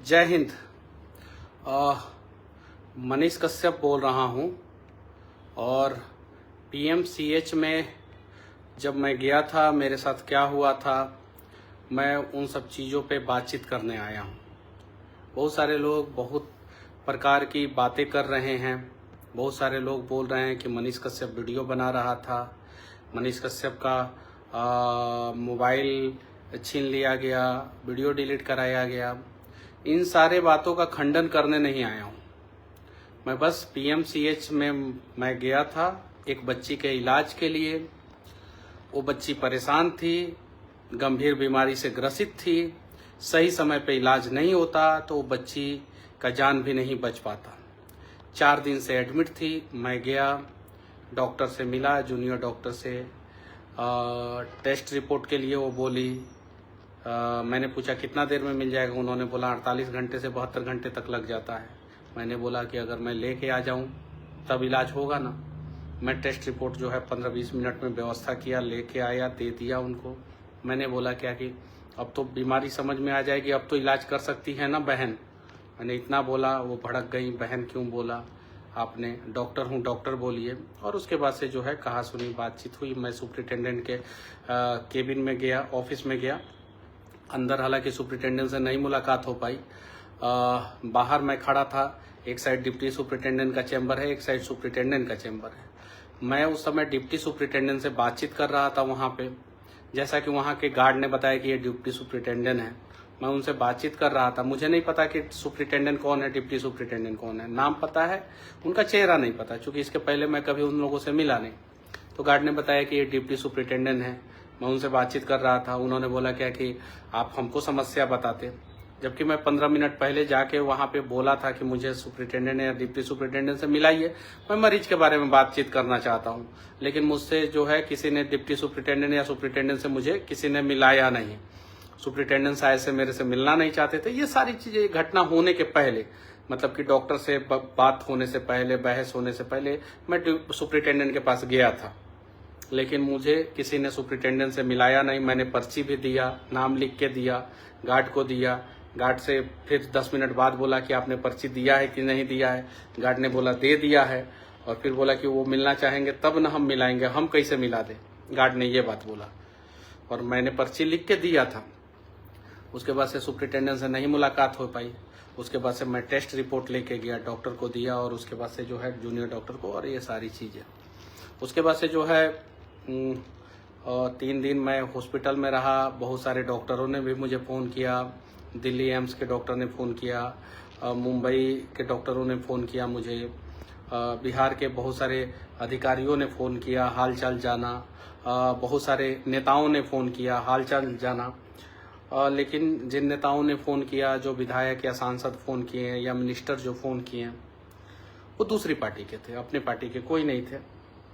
जय हिंद। मनीष कश्यप बोल रहा हूँ और पीएमसीएच में जब मैं गया था, मेरे साथ क्या हुआ था, मैं उन सब चीज़ों पे बातचीत करने आया हूँ। बहुत सारे लोग बहुत प्रकार की बातें कर रहे हैं। बहुत सारे लोग बोल रहे हैं कि मनीष कश्यप वीडियो बना रहा था, मनीष कश्यप का मोबाइल छीन लिया गया, वीडियो डिलीट कराया गया। इन सारे बातों का खंडन करने नहीं आया हूँ। मैं बस पीएमसीएच में मैं गया था एक बच्ची के इलाज के लिए। वो बच्ची परेशान थी, गंभीर बीमारी से ग्रसित थी। सही समय पे इलाज नहीं होता तो वो बच्ची का जान भी नहीं बच पाता। 4 दिन से एडमिट थी। मैं गया, डॉक्टर से मिला, जूनियर डॉक्टर से। टेस्ट रिपोर्ट के लिए वो बोली। मैंने पूछा कितना देर में मिल जाएगा। उन्होंने बोला 48 घंटे से 72 घंटे तक लग जाता है। मैंने बोला कि अगर मैं लेके आ जाऊं तब इलाज होगा ना। मैं टेस्ट रिपोर्ट जो है 15-20 मिनट में व्यवस्था किया, लेके आया, दे दिया उनको। मैंने बोला क्या कि अब तो बीमारी समझ में आ जाएगी, अब तो इलाज कर सकती है ना बहन। मैंने इतना बोला, वो भड़क गई, बहन क्यों बोला आपने, डॉक्टर हूँ, डॉक्टर बोलिए। और उसके बाद से जो है कहा सुनी बातचीत हुई। मैं सुप्रिटेंडेंट के केबिन में गया, ऑफिस में गया। अंदर हालांकि सुप्रिटेंडेंट से नहीं मुलाकात हो पाई। बाहर मैं खड़ा था। एक साइड डिप्टी सुप्रिटेंडेंट का चैम्बर है, एक साइड सुप्रिटेंडेंट का चैम्बर है। मैं उस समय डिप्टी सुप्रिटेंडेंट से बातचीत कर रहा था वहाँ पे। जैसा कि वहाँ के गार्ड ने बताया कि ये डिप्टी सुप्रिटेंडेंट है, मैं उनसे बातचीत कर रहा था। मुझे नहीं पता कि सुप्रिटेंडेंट कौन है, डिप्टी सुप्रिटेंडेंट कौन है। नाम पता है, उनका चेहरा नहीं पता, क्योंकि इसके पहले मैं कभी उन लोगों से मिला नहीं। तो गार्ड ने बताया कि ये डिप्टी सुप्रिटेंडेंट है। मैं उनसे बातचीत कर रहा था। उन्होंने बोला क्या कि आप हमको समस्या बताते, जबकि मैं 15 मिनट पहले जाके वहाँ पे बोला था कि मुझे सुप्रिटेंडेंट या डिप्टी सुप्रिटेंडेंट से मिलाइए, मैं मरीज के बारे में बातचीत करना चाहता हूँ। लेकिन मुझसे जो है किसी ने, डिप्टी सुप्रिटेंडेंट या सुप्रिटेंडेंट से मुझे किसी ने मिलाया नहीं। सुप्रिटेंडेंट शायद से मेरे से मिलना नहीं चाहते थे। ये सारी चीजें घटना होने के पहले, मतलब कि डॉक्टर से बात होने से पहले, बहस होने से पहले मैं सुप्रिटेंडेंट के पास गया था। लेकिन मुझे किसी ने सुप्रिटेंडेंट से मिलाया नहीं। मैंने पर्ची भी दिया, नाम लिख के दिया, गार्ड को दिया। गार्ड से फिर 10 मिनट बाद बोला कि आपने पर्ची दिया है कि नहीं दिया है। गार्ड ने बोला दे दिया है, और फिर बोला कि वो मिलना चाहेंगे तब ना हम मिलाएंगे, हम कैसे मिला दें। गार्ड ने ये बात बोला और मैंने पर्ची लिख के दिया था। उसके बाद से सुप्रिटेंडेंट से नहीं मुलाकात हो पाई। उसके बाद से मैं टेस्ट रिपोर्ट लेके गया, डॉक्टर को दिया, और उसके बाद से जो है जूनियर डॉक्टर को, और ये सारी चीज़ें। उसके बाद से जो है 3 दिन मैं हॉस्पिटल में रहा। बहुत सारे डॉक्टरों ने भी मुझे फ़ोन किया। दिल्ली एम्स के डॉक्टर ने फ़ोन किया, मुंबई के डॉक्टरों ने फ़ोन किया मुझे, बिहार के बहुत सारे अधिकारियों ने फ़ोन किया, हाल चाल जाना। बहुत सारे नेताओं ने फ़ोन किया, हाल चाल जाना। लेकिन जिन नेताओं ने फ़ोन किया, जो विधायक या सांसद फ़ोन किए हैं या मिनिस्टर जो फ़ोन किए हैं, वो दूसरी पार्टी के थे, अपने पार्टी के कोई नहीं थे।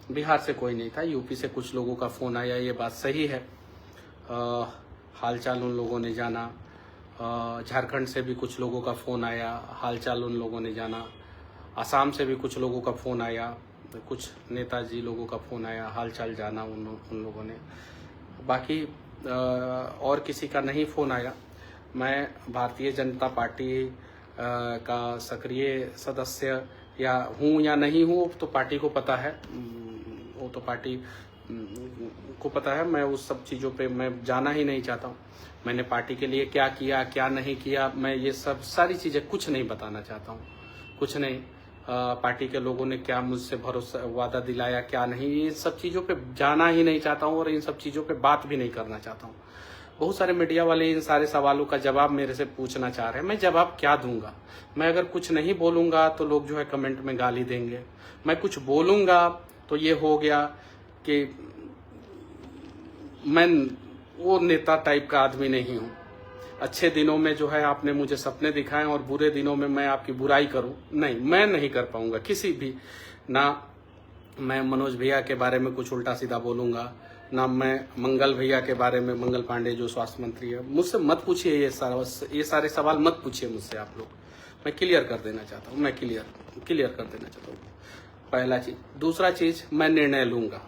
बिहार से कोई नहीं था, यूपी से कुछ लोगों का फ़ोन आया, ये बात सही है। हालचाल उन लोगों ने जाना। झारखंड से भी कुछ लोगों का फ़ोन आया, हालचाल उन लोगों ने जाना। असम से भी कुछ लोगों का फ़ोन आया, कुछ नेताजी लोगों का फ़ोन आया, हालचाल जाना उन लोगों ने। बाकी और किसी का नहीं फ़ोन आया। मैं भारतीय जनता पार्टी का सक्रिय सदस्य या हूँ या नहीं हूँ तो पार्टी को पता है, वो तो पार्टी को पता है। मैं उस सब चीज़ों पे मैं जाना ही नहीं चाहता हूँ। मैंने पार्टी के लिए क्या किया, क्या नहीं किया, मैं ये सब सारी चीज़ें कुछ नहीं बताना चाहता हूँ, कुछ नहीं। पार्टी के लोगों ने क्या मुझसे भरोसा वादा दिलाया, क्या नहीं, ये सब चीज़ों पे जाना ही नहीं चाहता हूँ और इन सब चीज़ों पे बात भी नहीं करना चाहता हूँ। बहुत सारे मीडिया वाले इन सारे सवालों का जवाब मेरे से पूछना चाह रहे हैं। मैं जवाब क्या दूंगा? मैं अगर कुछ नहीं बोलूँगा तो लोग जो है कमेंट में गाली देंगे। मैं कुछ बोलूँगा तो ये हो गया कि मैं वो नेता टाइप का आदमी नहीं हूँ। अच्छे दिनों में जो है आपने मुझे सपने दिखाए और बुरे दिनों में मैं आपकी बुराई करूं, नहीं, मैं नहीं कर पाऊंगा किसी भी। ना मैं मनोज भैया के बारे में कुछ उल्टा सीधा बोलूंगा, ना मैं मंगल भैया के बारे में, मंगल पांडे जो स्वास्थ्य मंत्री है, मुझसे मत पूछिए ये सारे सवाल मत पूछिए मुझसे आप लोग। मैं क्लियर कर देना चाहता हूँ, मैं क्लियर कर देना चाहता हूँ। पहला चीज। दूसरा चीज, मैं निर्णय लूंगा,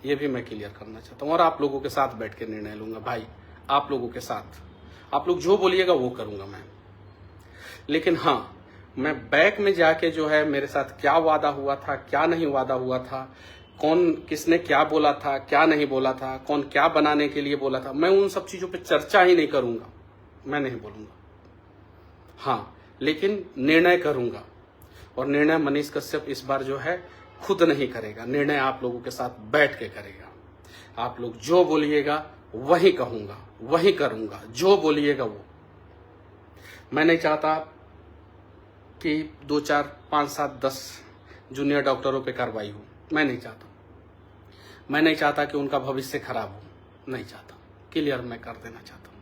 ये भी मैं क्लियर करना चाहता हूँ, और आप लोगों के साथ बैठ के निर्णय लूंगा भाई, आप लोगों के साथ। आप लोग जो बोलिएगा वो करूंगा मैं। लेकिन हाँ, मैं बैक में जाके जो है मेरे साथ क्या वादा हुआ था, क्या नहीं वादा हुआ था, कौन किसने क्या बोला था, क्या नहीं बोला था, कौन क्या बनाने के लिए बोला था, मैं उन सब चीजों पे चर्चा ही नहीं करूंगा, मैं नहीं बोलूंगा। हाँ, लेकिन निर्णय करूंगा, और निर्णय मनीष कश्यप इस बार जो है खुद नहीं करेगा, निर्णय आप लोगों के साथ बैठ के करेगा। आप लोग जो बोलिएगा वही कहूंगा, वही करूंगा, जो बोलिएगा वो। मैं नहीं चाहता कि 2, 4, 5, 7, 10 जूनियर डॉक्टरों पे कार्रवाई हो, मैं नहीं चाहता। मैं नहीं चाहता कि उनका भविष्य खराब हो, नहीं चाहता। क्लियर मैं कर देना चाहता हूँ।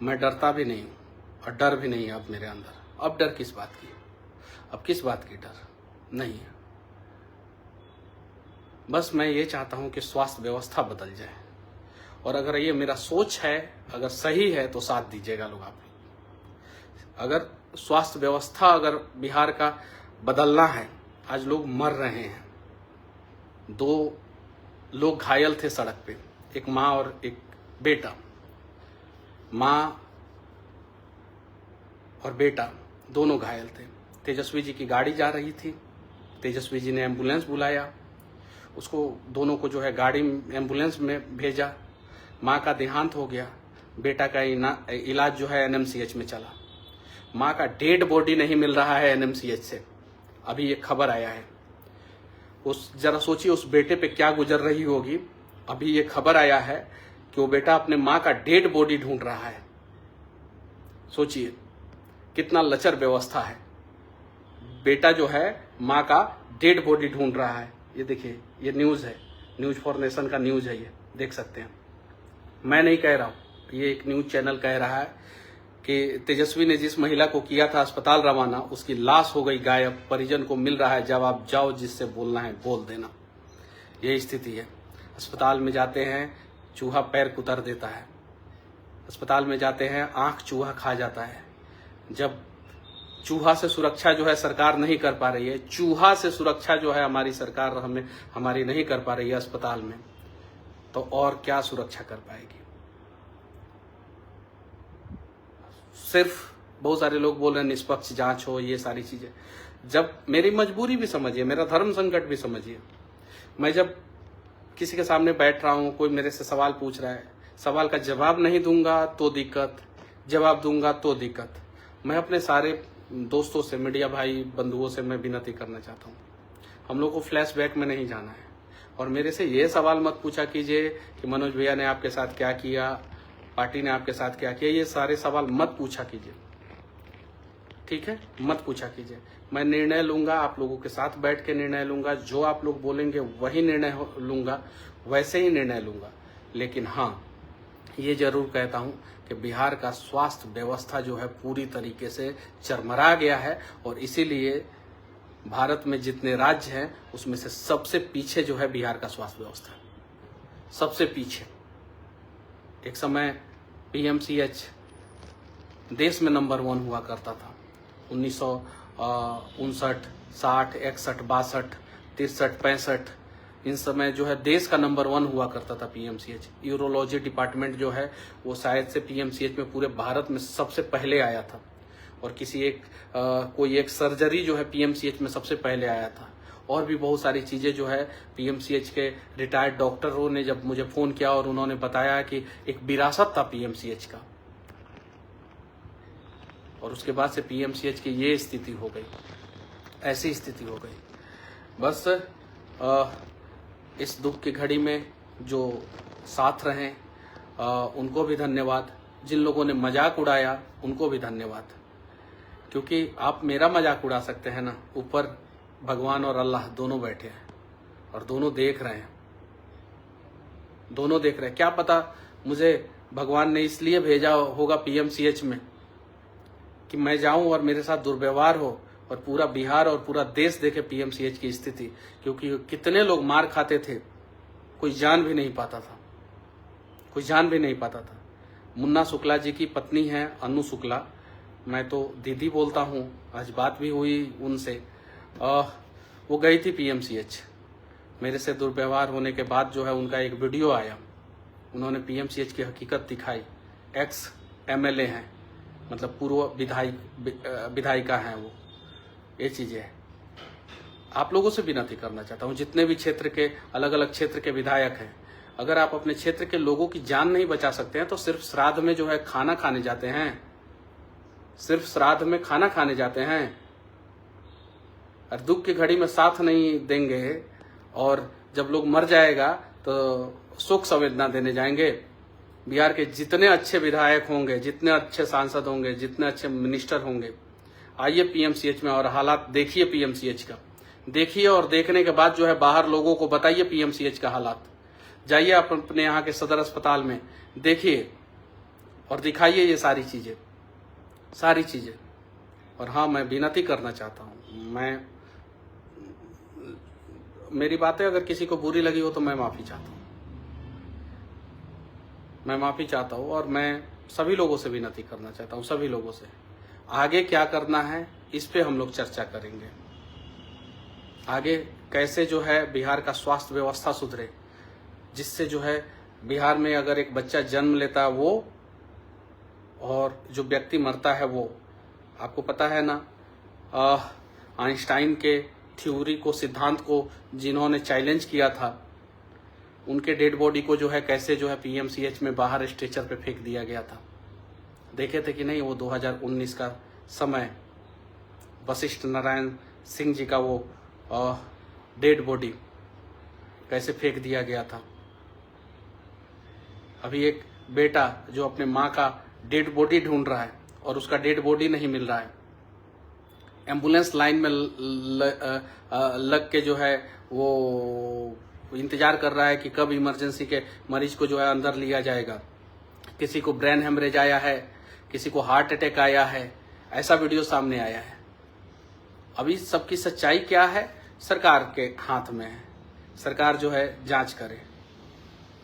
मैं डरता भी नहीं हूँ और डर भी नहीं है अब मेरे अंदर। अब डर किस बात की? अब किस बात की डर नहीं है। बस मैं ये चाहता हूँ कि स्वास्थ्य व्यवस्था बदल जाए, और अगर ये मेरा सोच है, अगर सही है तो साथ दीजिएगा लोग आप। अगर स्वास्थ्य व्यवस्था अगर बिहार का बदलना है, आज लोग मर रहे हैं। 2 लोग घायल थे सड़क पे, एक माँ और एक बेटा। माँ और बेटा दोनों घायल थे। तेजस्वी जी की गाड़ी जा रही थी, तेजस्वी जी ने एम्बुलेंस बुलाया, उसको दोनों को जो है गाड़ी एम्बुलेंस में भेजा। माँ का देहांत हो गया, बेटा का इलाज जो है एनएमसीएच में चला। माँ का डेड बॉडी नहीं मिल रहा है एनएमसीएच से, अभी ये खबर आया है। उस जरा सोचिए उस बेटे पे क्या गुजर रही होगी। अभी ये खबर आया है कि वो बेटा अपने माँ का डेड बॉडी ढूंढ रहा है। सोचिए कितना लचर व्यवस्था है। बेटा जो है माँ का डेड बॉडी ढूंढ रहा है। ये देखिए, ये न्यूज है, न्यूज फॉर नेशन का न्यूज है, ये देख सकते हैं। मैं नहीं कह रहा हूं, ये एक न्यूज चैनल कह रहा है कि तेजस्वी ने जिस महिला को किया था अस्पताल रवाना, उसकी लाश हो गई गायब, परिजन को मिल रहा है जवाब, जाओ जिससे बोलना है बोल देना। यही स्थिति है। अस्पताल में जाते हैं, चूहा पैर कुतर देता है। अस्पताल में जाते हैं, आंख चूहा खा जाता है। जब चूहा से सुरक्षा जो है सरकार नहीं कर पा रही है, चूहा से सुरक्षा जो है हमारी सरकार हमारी नहीं कर पा रही है अस्पताल में, तो और क्या सुरक्षा कर पाएगी। सिर्फ बहुत सारे लोग बोल रहे हैं निष्पक्ष जांच हो, ये सारी चीजें। जब मेरी मजबूरी भी समझिए, मेरा धर्म संकट भी समझिए। मैं जब किसी के सामने बैठ रहा हूं, कोई मेरे से सवाल पूछ रहा है, सवाल का जवाब नहीं दूंगा तो दिक्कत, जवाब दूंगा तो दिक्कत। मैं अपने सारे दोस्तों से, मीडिया भाई बंधुओं से मैं विनती करना चाहता हूँ, हम लोग को फ्लैशबैक में नहीं जाना है। और मेरे से ये सवाल मत पूछा कीजिए कि मनोज भैया ने आपके साथ क्या किया, पार्टी ने आपके साथ क्या किया, ये सारे सवाल मत पूछा कीजिए, ठीक है? मत पूछा कीजिए। मैं निर्णय लूंगा, आप लोगों के साथ बैठ के निर्णय लूंगा, जो आप लोग बोलेंगे वही निर्णय लूंगा, वैसे ही निर्णय लूंगा। लेकिन हाँ, ये जरूर कहता हूं कि बिहार का स्वास्थ्य व्यवस्था जो है पूरी तरीके से चरमरा गया है, और इसीलिए भारत में जितने राज्य हैं उसमें से सबसे पीछे जो है बिहार का स्वास्थ्य व्यवस्था, सबसे पीछे। एक समय पीएमसीएच देश में नंबर 1 हुआ करता था। 1959, 60, 61, 62, 63, 65 इन समय जो है देश का नंबर 1 हुआ करता था पीएमसीएच। यूरोलॉजी डिपार्टमेंट जो है वो शायद से पीएमसीएच में पूरे भारत में सबसे पहले आया था, और कोई एक सर्जरी जो है पीएमसीएच में सबसे पहले आया था। और भी बहुत सारी चीजें जो है पीएमसीएच के रिटायर्ड डॉक्टरों ने जब मुझे फोन किया और उन्होंने बताया कि एक विरासत था पीएमसीएच का, और उसके बाद से पीएमसीएच की ये स्थिति हो गई, ऐसी स्थिति हो गई। बस इस दुख की घड़ी में जो साथ रहे उनको भी धन्यवाद, जिन लोगों ने मजाक उड़ाया उनको भी धन्यवाद, क्योंकि आप मेरा मजाक उड़ा सकते हैं ना, ऊपर भगवान और अल्लाह दोनों बैठे हैं और दोनों देख रहे हैं, दोनों देख रहे हैं। क्या पता मुझे भगवान ने इसलिए भेजा होगा पीएमसीएच में कि मैं जाऊं और मेरे साथ दुर्व्यवहार हो और पूरा बिहार और पूरा देश देखे पीएमसीएच की स्थिति, क्योंकि कितने लोग मार खाते थे, कोई जान भी नहीं पाता था, कोई जान भी नहीं पाता था। मुन्ना शुक्ला जी की पत्नी है अनु शुक्ला, मैं तो दीदी बोलता हूँ, आज बात भी हुई उनसे। वो गई थी पीएमसीएच, मेरे से दुर्व्यवहार होने के बाद जो है उनका एक वीडियो आया, उन्होंने पीएमसीएच की हकीकत दिखाई। एक्स एमएलए हैं मतलब पूर्व विधायिका हैं वो, ये चीज़ें हैं। आप लोगों से विनती करना चाहता हूँ, जितने भी क्षेत्र के अलग अलग क्षेत्र के विधायक हैं, अगर आप अपने क्षेत्र के लोगों की जान नहीं बचा सकते हैं तो सिर्फ श्राद्ध में जो है खाना खाने जाते हैं, सिर्फ श्राद्ध में खाना खाने जाते हैं और दुख की घड़ी में साथ नहीं देंगे, और जब लोग मर जाएगा तो शोक संवेदना देने जाएंगे। बिहार के जितने अच्छे विधायक होंगे, जितने अच्छे सांसद होंगे, जितने अच्छे मिनिस्टर होंगे, आइए पीएमसीएच में और हालात देखिए पीएमसीएच का, देखिए और देखने के बाद जो है बाहर लोगों को बताइए पीएमसीएच का हालात। जाइए आप अपने यहाँ के सदर अस्पताल में देखिए और दिखाइए ये सारी चीजें। और हाँ, मैं विनती करना चाहता हूँ, मेरी बातें अगर किसी को बुरी लगी हो तो मैं माफी चाहता हूँ, और मैं सभी लोगों से विनती करना चाहता हूँ, सभी लोगों से आगे क्या करना है इस पे हम लोग चर्चा करेंगे। आगे कैसे जो है बिहार का स्वास्थ्य व्यवस्था सुधरे, जिससे जो है बिहार में अगर एक बच्चा जन्म लेता है वो और जो व्यक्ति मरता है वो, आपको पता है ना, आइंस्टाइन के थ्योरी को, सिद्धांत को जिन्होंने चैलेंज किया था, उनके डेड बॉडी को जो है कैसे जो है पीएमसीएच में बाहर स्ट्रेचर पे फेंक दिया गया था। देखे थे कि नहीं वो 2019 का समय, वशिष्ठ नारायण सिंह जी का वो डेड बॉडी कैसे फेंक दिया गया था। अभी एक बेटा जो अपने माँ का डेड बॉडी ढूंढ रहा है और उसका डेड बॉडी नहीं मिल रहा है, एम्बुलेंस लाइन में लग के जो है वो इंतजार कर रहा है कि कब इमरजेंसी के मरीज को जो है अंदर लिया जाएगा। किसी को ब्रेन हेमरेज आया है, किसी को हार्ट अटैक आया है, ऐसा वीडियो सामने आया है। अभी सबकी सच्चाई क्या है सरकार के हाथ में है। सरकार जो है जांच करे,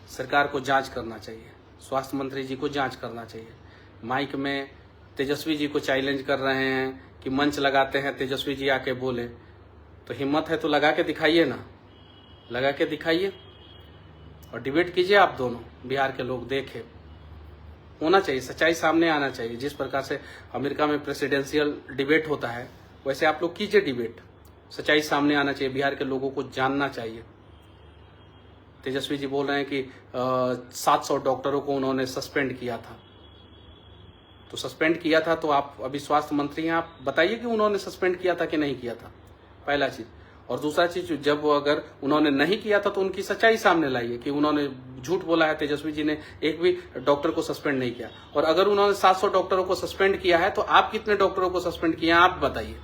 सरकार को जांच करना चाहिए, स्वास्थ्य मंत्री जी को जांच करना चाहिए। माइक में तेजस्वी जी को चैलेंज कर रहे हैं कि मंच लगाते हैं, तेजस्वी जी आके बोले, तो हिम्मत है तो लगा के दिखाइए ना, लगा के दिखाइए और डिबेट कीजिए। आप दोनों बिहार के लोग देखें, होना चाहिए, सच्चाई सामने आना चाहिए। जिस प्रकार से अमेरिका में प्रेसिडेंशियल डिबेट होता है वैसे आप लोग कीजिए डिबेट, सच्चाई सामने आना चाहिए, बिहार के लोगों को जानना चाहिए। तेजस्वी जी बोल रहे हैं कि 700 डॉक्टरों को उन्होंने सस्पेंड किया था, तो सस्पेंड किया था तो आप अभी स्वास्थ्य मंत्री हैं, आप बताइए कि उन्होंने सस्पेंड किया था कि नहीं किया था, पहला चीज। और दूसरा चीज, जब वो अगर उन्होंने नहीं किया था तो उनकी सच्चाई सामने लाइए कि उन्होंने झूठ बोला है, तेजस्वी जी ने एक भी डॉक्टर को सस्पेंड नहीं किया। और अगर उन्होंने 700 डॉक्टरों को सस्पेंड किया है तो आप कितने डॉक्टरों को सस्पेंड किए हैं आप बताइए।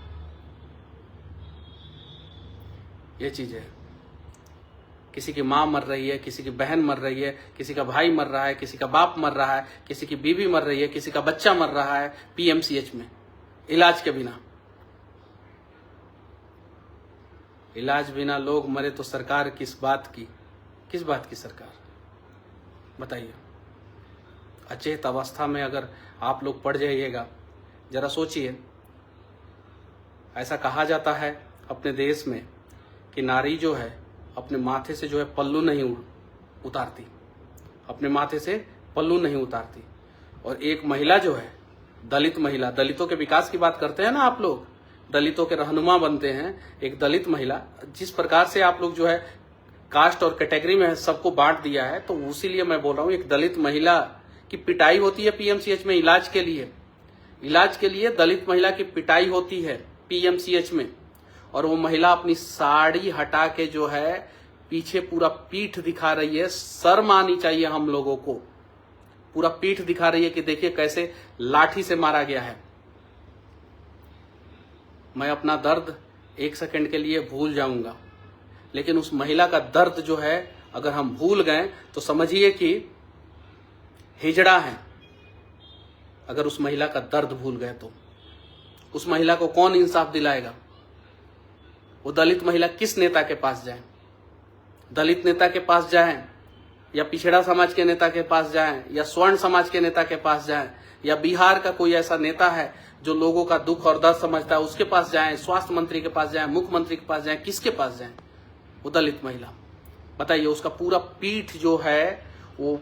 ये चीज है, किसी की माँ मर रही है, किसी की बहन मर रही है, किसी का भाई मर रहा है, किसी का बाप मर रहा है, किसी की बीवी मर रही है, किसी का बच्चा मर रहा है पीएमसीएच में इलाज के बिना। इलाज बिना लोग मरे तो सरकार किस बात की सरकार बताइए। अचेत अवस्था में अगर आप लोग पड़ जाइएगा, जरा सोचिए। ऐसा कहा जाता है अपने देश में कि नारी जो है अपने माथे से जो है पल्लू नहीं उतारती, अपने माथे से पल्लू नहीं उतारती। और एक महिला जो है, दलित महिला, दलितों के विकास की बात करते हैं ना आप लोग, दलितों के रहनुमा बनते हैं, एक दलित महिला, जिस प्रकार से आप लोग जो है कास्ट और कैटेगरी में सबको बांट दिया है, तो उसीलिए मैं बोल रहा हूँ, एक दलित महिला की पिटाई होती है पीएमसीएच में इलाज के लिए दलित महिला की पिटाई होती है पीएमसीएच में। और वो महिला अपनी साड़ी हटा के जो है पीछे पूरा पीठ दिखा रही है। शर्म आनी चाहिए हम लोगों को, पूरा पीठ दिखा रही है कि देखिए कैसे लाठी से मारा गया है। मैं अपना दर्द एक सेकंड के लिए भूल जाऊंगा, लेकिन उस महिला का दर्द जो है अगर हम भूल गए तो समझिए कि हिजड़ा है। अगर उस महिला का दर्द भूल गए तो उस महिला को कौन इंसाफ दिलाएगा? वो दलित महिला किस नेता के पास जाए? दलित नेता के पास जाए, या पिछड़ा समाज के नेता के पास जाए, या स्वर्ण समाज के नेता के पास जाए, या बिहार का कोई ऐसा नेता है जो लोगों का दुख और दर्द समझता है उसके पास जाए, स्वास्थ्य मंत्री के पास जाए, मुख्यमंत्री के पास जाए, किसके पास जाए? वो दलित महिला, बताइए। उसका पूरा पीठ जो है वो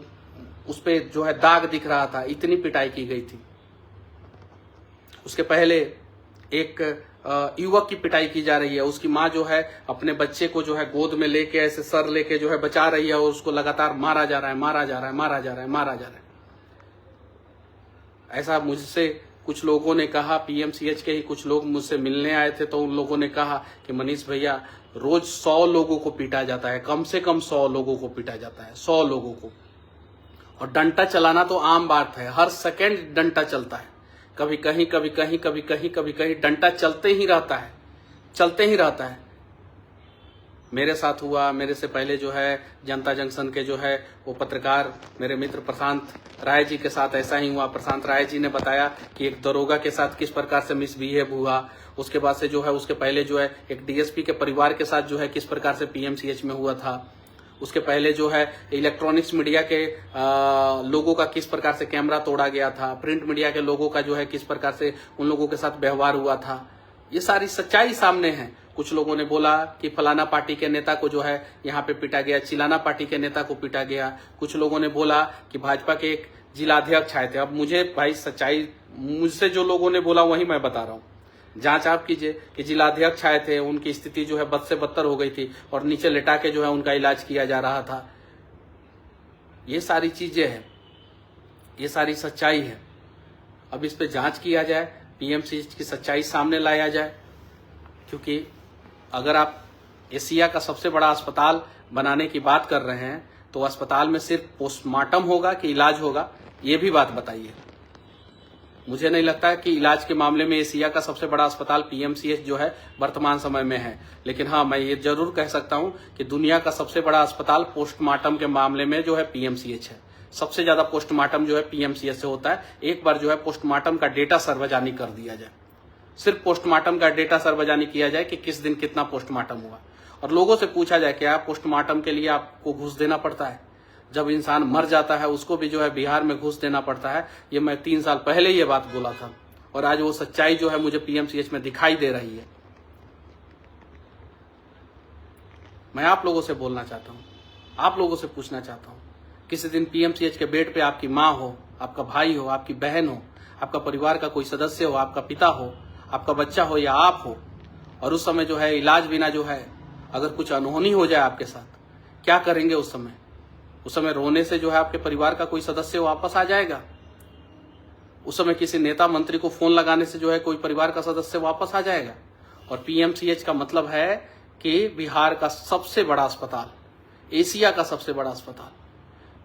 उस पे जो है दाग दिख रहा था, इतनी पिटाई की गई थी। उसके पहले एक युवक की पिटाई की जा रही है, उसकी माँ जो है अपने बच्चे को जो है गोद में लेके ऐसे सर लेके जो है बचा रही है और उसको लगातार मारा जा रहा है, मारा जा रहा है, मारा जा रहा है, मारा जा रहा है। ऐसा मुझसे कुछ लोगों ने कहा, पीएमसीएच के ही कुछ लोग मुझसे मिलने आए थे, तो उन लोगों ने कहा कि मनीष भैया रोज 100 लोगों को पीटा जाता है, कम से कम 100 लोगों को पीटा जाता है, 100 लोगों को। और डंडा चलाना तो आम बात है, हर सेकंड डंडा चलता है, कभी कहीं कभी कहीं कभी कहीं कभी कहीं डंडा चलते ही रहता है, चलते ही रहता है। मेरे साथ हुआ, मेरे से पहले जो है जनता जंक्शन के जो है वो पत्रकार मेरे मित्र प्रशांत राय जी के साथ ऐसा ही हुआ। प्रशांत राय जी ने बताया कि एक दरोगा के साथ किस प्रकार से मिसबिहेव हुआ। उसके बाद से जो है उसके पहले जो है एक डीएसपी के परिवार के साथ जो है किस प्रकार से पीएमसीएच में हुआ था। उसके पहले जो है इलेक्ट्रॉनिक्स मीडिया के लोगों का किस प्रकार से कैमरा तोड़ा गया था, प्रिंट मीडिया के लोगों का जो है किस प्रकार से उन लोगों के साथ व्यवहार हुआ था। ये सारी सच्चाई सामने है। कुछ लोगों ने बोला कि फलाना पार्टी के नेता को जो है यहाँ पे पीटा गया, चिलाना पार्टी के नेता को पीटा गया। कुछ लोगों ने बोला कि भाजपा के एक जिलाध्यक्ष आए थे। अब मुझे भाई सच्चाई, मुझसे जो लोगों ने बोला वही मैं बता रहा हूँ, जांच आप कीजिए कि जिलाध्यक्ष आए थे, उनकी स्थिति जो है बद से बदतर हो गई थी और नीचे लिटा के जो है उनका इलाज किया जा रहा था। ये सारी चीजें हैं, ये सारी सच्चाई है। अब इस पे जांच किया जाए, पीएमसीएच की सच्चाई सामने लाया जाए, क्योंकि अगर आप एशिया का सबसे बड़ा अस्पताल बनाने की बात कर रहे हैं तो अस्पताल में सिर्फ पोस्टमार्टम होगा कि इलाज होगा, ये भी बात बताइए। मुझे नहीं लगता कि इलाज के मामले में एशिया का सबसे बड़ा अस्पताल पीएमसीएच जो है वर्तमान समय में है, लेकिन हाँ मैं ये जरूर कह सकता हूं कि दुनिया का सबसे बड़ा अस्पताल पोस्टमार्टम के मामले में जो है पीएमसीएच है। सबसे ज्यादा पोस्टमार्टम जो है पीएमसीएच से होता है। एक बार जो है पोस्टमार्टम का डेटा सार्वजनिक कर दिया जाए, सिर्फ पोस्टमार्टम का डेटा सार्वजनिक किया जाए कि किस दिन कितना पोस्टमार्टम हुआ, और लोगों से पूछा जाए कि आप पोस्टमार्टम के लिए आपको घूस देना पड़ता है। जब इंसान मर जाता है उसको भी जो है बिहार में घूस देना पड़ता है। ये मैं 3 साल पहले ये बात बोला था और आज वो सच्चाई जो है मुझे पीएमसीएच में दिखाई दे रही है। मैं आप लोगों से बोलना चाहता हूँ, आप लोगों से पूछना चाहता हूँ, किसी दिन पीएमसीएच के बेड पे आपकी माँ हो, आपका भाई हो, आपकी बहन हो, आपका परिवार का कोई सदस्य हो, आपका पिता हो, आपका बच्चा हो या आप हो, और उस समय जो है इलाज बिना जो है अगर कुछ अनहोनी हो जाए आपके साथ, क्या करेंगे उस समय? उस समय रोने से जो है आपके परिवार का कोई सदस्य वापस आ जाएगा? उस समय किसी नेता मंत्री को फोन लगाने से जो है कोई परिवार का सदस्य वापस आ जाएगा? और पीएमसीएच का मतलब है कि बिहार का सबसे बड़ा अस्पताल, एशिया का सबसे बड़ा अस्पताल।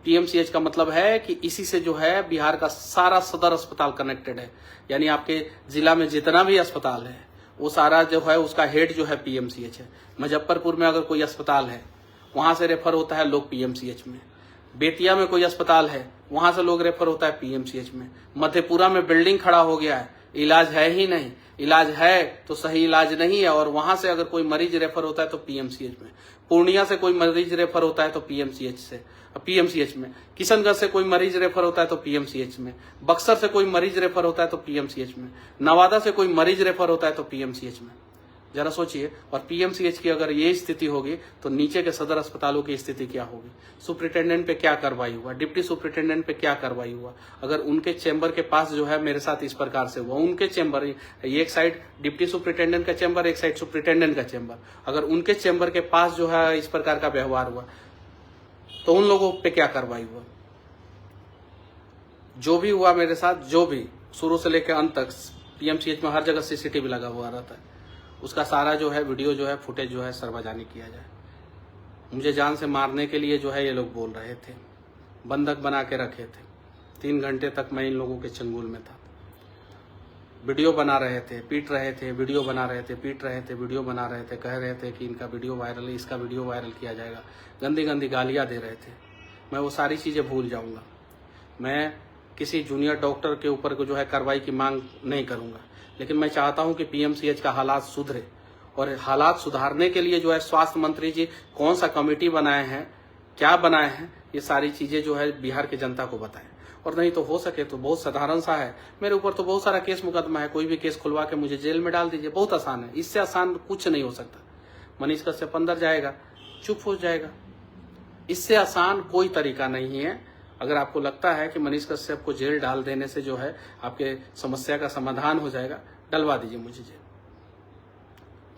पीएमसीएच का मतलब है कि इसी से जो है बिहार का सारा सदर अस्पताल कनेक्टेड है, यानी आपके जिला में जितना भी अस्पताल है वो सारा जो है उसका हेड जो है पीएमसीएच है। मुजफ्फरपुर में अगर कोई अस्पताल है वहां से रेफर होता है लोग पीएमसीएच में। बेतिया में कोई अस्पताल है वहां से लोग रेफर होता है पीएमसीएच में। मधेपुरा में बिल्डिंग खड़ा हो गया है, इलाज है ही नहीं, इलाज है तो सही इलाज नहीं है, और वहां से अगर कोई मरीज रेफर होता है तो पीएमसीएच में। पूर्णिया से कोई मरीज रेफर होता है तो पीएमसीएच में। किशनगंज से कोई मरीज रेफर होता है तो पीएमसीएच में। बक्सर से कोई मरीज रेफर होता है तो पीएमसीएच में। नवादा से कोई मरीज रेफर होता है तो पीएमसीएच में। जरा सोचिए, और पीएमसीएच की अगर ये स्थिति होगी तो नीचे के सदर अस्पतालों की स्थिति क्या होगी? सुपरिटेंडेंट पे क्या कार्रवाई हुआ, डिप्टी सुपरिटेंडेंट पे क्या कार्रवाई हुआ? अगर उनके चैम्बर के पास जो है मेरे साथ इस प्रकार से हुआ, उनके चैम्बर, एक साइड डिप्टी सुपरिटेंडेंट का चैम्बर, एक साइड सुपरिटेंडेंट का चैम्बर, अगर उनके चैम्बर के पास जो है इस प्रकार का व्यवहार हुआ तो उन लोगों पे क्या कार्रवाई हुआ? जो भी हुआ मेरे साथ, जो भी शुरू से लेकर अंत तक, पीएमसीएच में हर जगह सीसीटीवी लगा हुआ रहता है, उसका सारा जो है वीडियो जो है फुटेज जो है सार्वजनिक किया जाए। मुझे जान से मारने के लिए जो है ये लोग बोल रहे थे, बंधक बना के रखे थे। 3 घंटे तक मैं इन लोगों के चंगुल में था। वीडियो बना रहे थे, पीट रहे थे, वीडियो बना रहे थे, पीट रहे थे, वीडियो बना रहे थे, कह रहे थे कि इनका वीडियो वायरल है, इसका वीडियो वायरल किया जाएगा, गंदी गंदी गालियां दे रहे थे। मैं वो सारी चीज़ें भूल जाऊंगा। मैं किसी जूनियर डॉक्टर के ऊपर को जो है कार्रवाई की मांग नहीं करूंगा, लेकिन मैं चाहता हूं कि पीएमसीएच का हालात सुधरे, और हालात सुधारने के लिए जो है स्वास्थ्य मंत्री जी कौन सा कमेटी बनाए हैं, क्या बनाए हैं, ये सारी चीज़ें जो है बिहार की जनता को बताएं। और नहीं तो हो सके तो बहुत साधारण सा है, मेरे ऊपर तो बहुत सारा केस मुकदमा है, कोई भी केस खुलवा के मुझे जेल में डाल दीजिए, बहुत आसान है। इससे आसान कुछ नहीं हो सकता। मनीष कश्यप अंदर जाएगा, चुप हो जाएगा, इससे आसान कोई तरीका नहीं है। अगर आपको लगता है कि मनीष कश्यप को जेल डाल देने से जो है आपके समस्या का समाधान हो जाएगा, डलवा दीजिए मुझे जेल।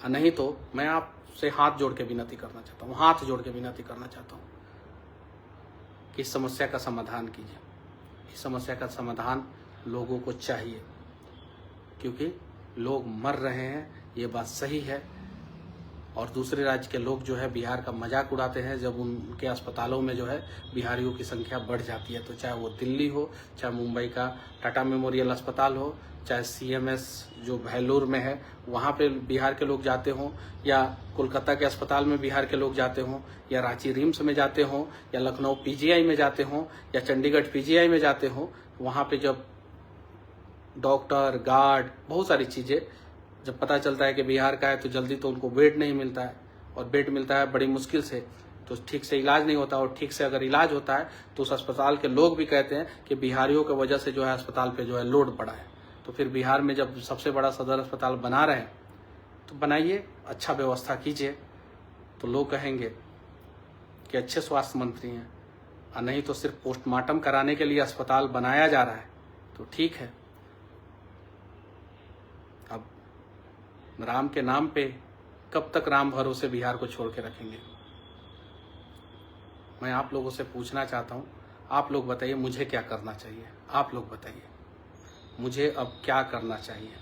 नहीं तो मैं आपसे हाथ जोड़ के विनती करना चाहता हूँ, हाथ जोड़ के विनती करना चाहता हूँ कि इस समस्या का समाधान कीजिए। इस समस्या का समाधान लोगों को चाहिए, क्योंकि लोग मर रहे हैं, ये बात सही है। और दूसरे राज्य के लोग जो है बिहार का मजाक उड़ाते हैं जब उनके अस्पतालों में जो है बिहारियों की संख्या बढ़ जाती है। तो चाहे वो दिल्ली हो, चाहे मुंबई का टाटा मेमोरियल अस्पताल हो, चाहे CMS जो भेल्लोर में है वहाँ पे बिहार के लोग जाते हों, या कोलकाता के अस्पताल में बिहार के लोग जाते हों, या रांची रिम्स में जाते हों, या लखनऊ PGI में जाते हों, या चंडीगढ़ PGI में जाते हों, वहाँ पे जब डॉक्टर, गार्ड, बहुत सारी चीज़ें जब पता चलता है कि बिहार का है तो जल्दी तो उनको बेड नहीं मिलता है, और बेड मिलता है बड़ी मुश्किल से, तो ठीक से इलाज नहीं होता। और ठीक से अगर इलाज होता है तो उस अस्पताल के लोग भी कहते हैं कि बिहारियों की वजह से जो है अस्पताल पे जो है लोड पड़ा है। तो फिर बिहार में जब सबसे बड़ा सदर अस्पताल बना रहे हैं तो बनाइए, अच्छा व्यवस्था कीजिए, तो लोग कहेंगे कि अच्छे स्वास्थ्य मंत्री हैं। और नहीं तो सिर्फ पोस्टमार्टम कराने के लिए अस्पताल बनाया जा रहा है तो ठीक है। अब राम के नाम पे कब तक राम भरोसे बिहार को छोड़ के रखेंगे? मैं आप लोगों से पूछना चाहता हूँ, आप लोग बताइए मुझे क्या करना चाहिए? आप लोग बताइए मुझे अब क्या करना चाहिए?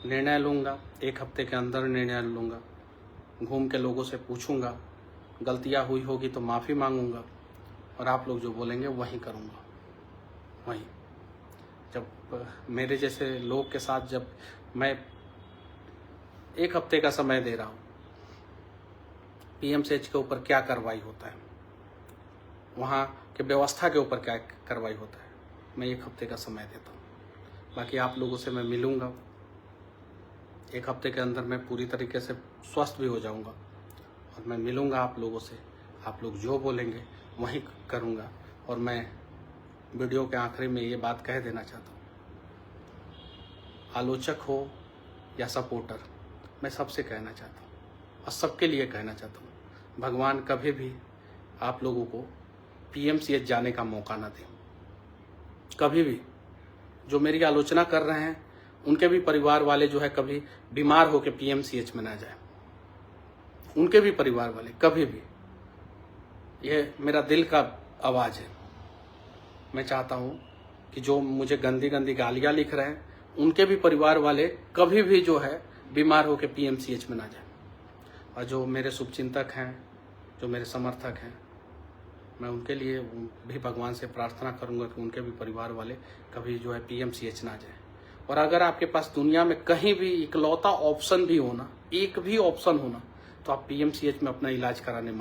निर्णय लूँगा, 1 हफ्ते के अंदर निर्णय लूँगा, घूम के लोगों से पूछूंगा, गलतियाँ हुई होगी तो माफ़ी मांगूंगा, और आप लोग जो बोलेंगे वही करूँगा। वही जब मेरे जैसे लोग के साथ जब मैं 1 हफ्ते का समय दे रहा हूँ, PMCH के ऊपर क्या कार्रवाई होता है, वहाँ के व्यवस्था के ऊपर क्या कार्रवाई होता है, मैं 1 हफ्ते का समय देता हूँ। बाकी आप लोगों से मैं मिलूँगा, 1 हफ्ते के अंदर मैं पूरी तरीके से स्वस्थ भी हो जाऊँगा, और मैं मिलूँगा आप लोगों से। आप लोग जो बोलेंगे वही करूँगा। और मैं वीडियो के आखिरी में ये बात कह देना चाहता हूँ, आलोचक हो या सपोर्टर, मैं सबसे कहना चाहता हूँ और सबके लिए कहना चाहता हूँ, भगवान कभी भी आप लोगों को PMCH जाने का मौका ना दें। कभी भी जो मेरी आलोचना कर रहे हैं उनके भी परिवार वाले जो है कभी बीमार होकर PMCH में ना जाए, उनके भी परिवार वाले कभी भी। यह मेरा दिल का आवाज़ है। मैं चाहता हूँ कि जो मुझे गंदी गंदी गालियाँ लिख रहे हैं उनके भी परिवार वाले कभी भी जो है बीमार होकर PMCH में ना जाए। और जो मेरे शुभचिंतक हैं, जो मेरे समर्थक हैं, मैं उनके लिए भी भगवान से प्रार्थना करूंगा कि उनके भी परिवार वाले कभी जो है PMCH ना जाए। और अगर आपके पास दुनिया में कहीं भी इकलौता ऑप्शन भी होना, एक भी ऑप्शन होना, तो आप PMCH में अपना इलाज कराने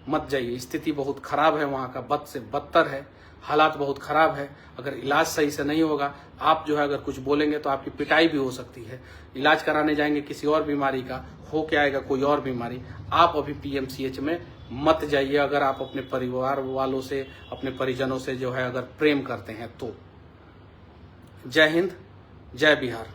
मत जाइए। स्थिति बहुत खराब है वहाँ का, बद से बदतर है, हालात बहुत खराब है। अगर इलाज सही से नहीं होगा, आप जो है अगर कुछ बोलेंगे तो आपकी पिटाई भी हो सकती है। इलाज कराने जाएंगे किसी और बीमारी का, हो के आएगा कोई और बीमारी। आप अभी PMCH में मत जाइए अगर आप अपने परिवार वालों से, अपने परिजनों से जो है अगर प्रेम करते हैं तो। जय हिंद, जय बिहार।